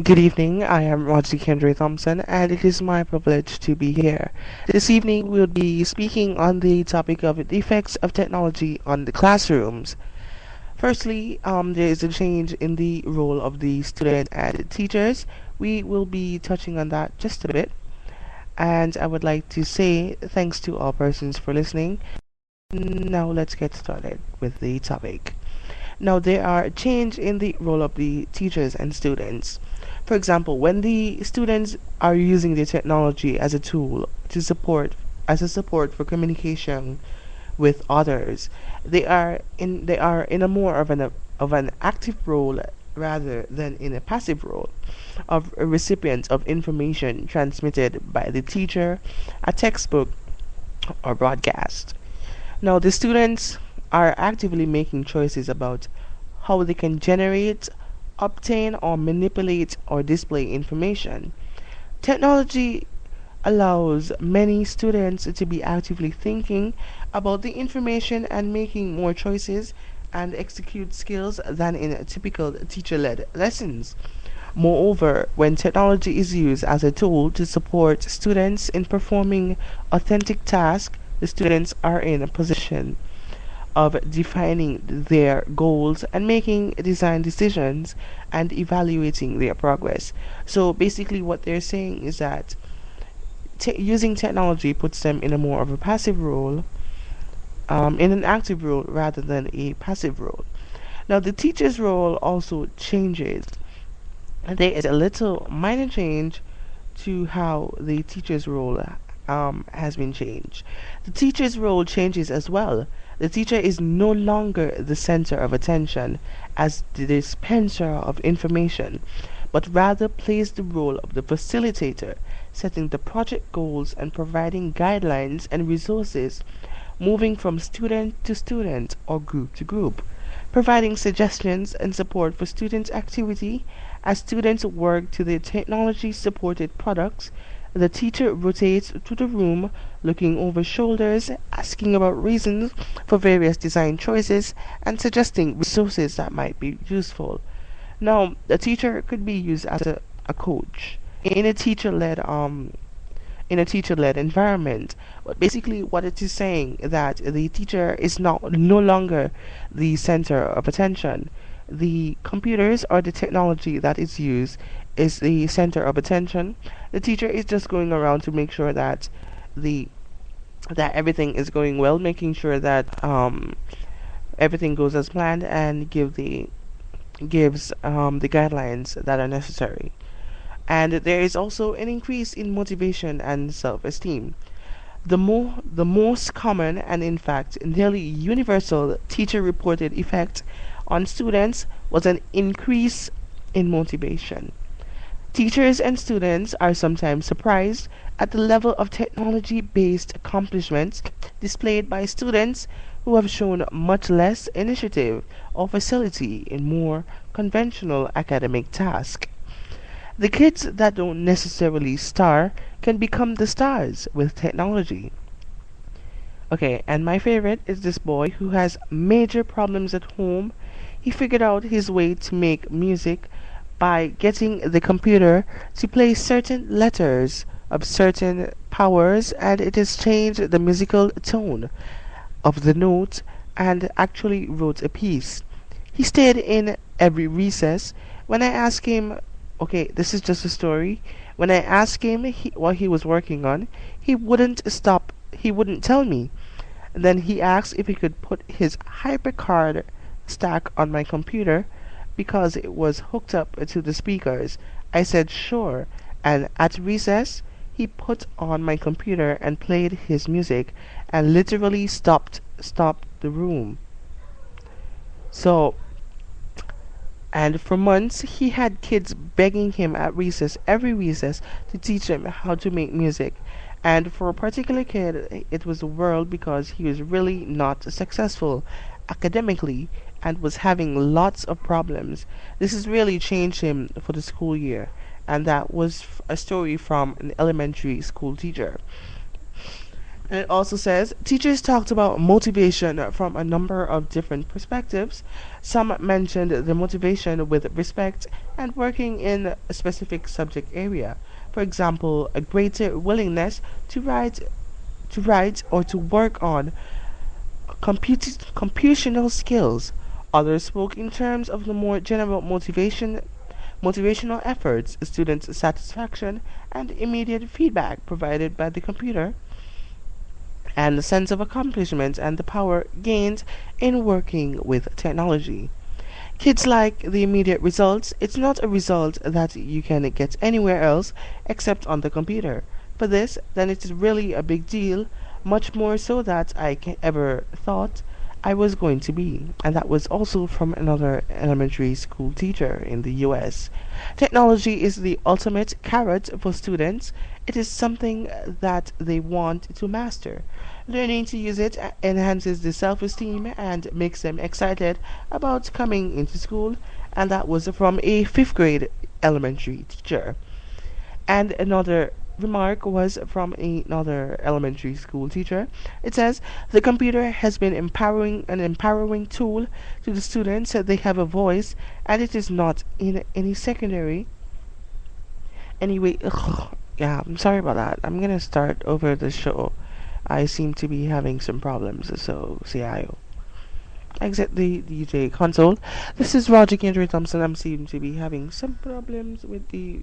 Good evening, I am Roger Kendra Thompson, and it is my privilege to be here. This evening, we'll be speaking on the topic of the effects of technology on the classrooms. Firstly, there is a change in the role of the student and teachers. We will be touching on that just a bit, and I would like to say thanks to all persons for listening. Now, let's get started with the topic. Now, there are a change in the role of the teachers and students. For example, when the students are using the technology as a tool to support as a support for communication with others, they are in a more of an active role rather than in a passive role of a recipient of information transmitted by the teacher, a textbook, or broadcast. Now, the students are actively making choices about how they can generate, obtain, or manipulate or display information. Technology allows many students to be actively thinking about the information and making more choices and execute skills than in typical teacher led lessons. Moreover, when technology is used as a tool to support students in performing authentic tasks, the students are in a position of defining their goals and making design decisions and evaluating their progress. So basically, what they're saying is that using technology puts them in a more of a passive role, in an active role rather than a passive role. Now, the teacher's role also changes. There is a little minor change to how the teacher's role has been changed. The teacher's role changes as well. The teacher is no longer the center of attention as the dispenser of information, but rather plays the role of the facilitator, setting the project goals and providing guidelines and resources, moving from student to student or group to group, providing suggestions and support for student activity as students work to the technology supported products. The teacher rotates through the room, looking over shoulders, asking about reasons for various design choices, and suggesting resources that might be useful. Now, the teacher could be used as a coach in a teacher-led environment. But basically, what it is saying that the teacher is no longer the center of attention. The computers or the technology that is used is the center of attention. The teacher is just going around to make sure that the that everything is going well, making sure that everything goes as planned, and gives the guidelines that are necessary. And there is also an increase in motivation and self-esteem. The most common and in fact nearly universal teacher reported effect on students was an increase in motivation. Teachers and students are sometimes surprised at the level of technology based accomplishments displayed by students who have shown much less initiative or facility in more conventional academic tasks. The kids that don't necessarily star can become the stars with technology. Okay, and my favorite is this boy who has major problems at home. He figured out his way to make music by getting the computer to play certain letters of certain powers, and it has changed the musical tone of the note and actually wrote a piece. He stayed in every recess. When I asked him, okay, this is just a story. When I asked him what he was working on, he wouldn't tell me. Then he asked if he could put his HyperCard stack on my computer because it was hooked up to the speakers. I said sure, and at recess he put on my computer and played his music and literally stopped the room. So, and for months he had kids begging him at recess, every recess, to teach him how to make music. And for a particular kid, it was a world because he was really not successful academically and was having lots of problems. This has really changed him for the school year, and that was a story from an elementary school teacher. And it also says teachers talked about motivation from a number of different perspectives. Some mentioned the motivation with respect and working in a specific subject area. For example, a greater willingness to write or to work on computational skills. Others spoke in terms of the more general motivational efforts, student satisfaction, and immediate feedback provided by the computer, and the sense of accomplishment and the power gained in working with technology. Kids like the immediate results. It's not a result that you can get anywhere else except on the computer. For this, then it is really a big deal, much more so that ever thought I was going to be. And that was also from another elementary school teacher in the US. Technology is the ultimate carrot for students. It is something that they want to master. Learning to use it enhances the self esteem and makes them excited about coming into school. And that was from a fifth grade elementary teacher. And another remark was from another elementary school teacher. It says the computer has been an empowering tool to the students. They have a voice, and it is not in any secondary. Anyway, yeah, I'm sorry about that. I'm gonna start over the show. I seem to be having some problems, so CIO. Exit the DJ console. This is Roger Kendra Thompson. I'm seem to be having some problems with the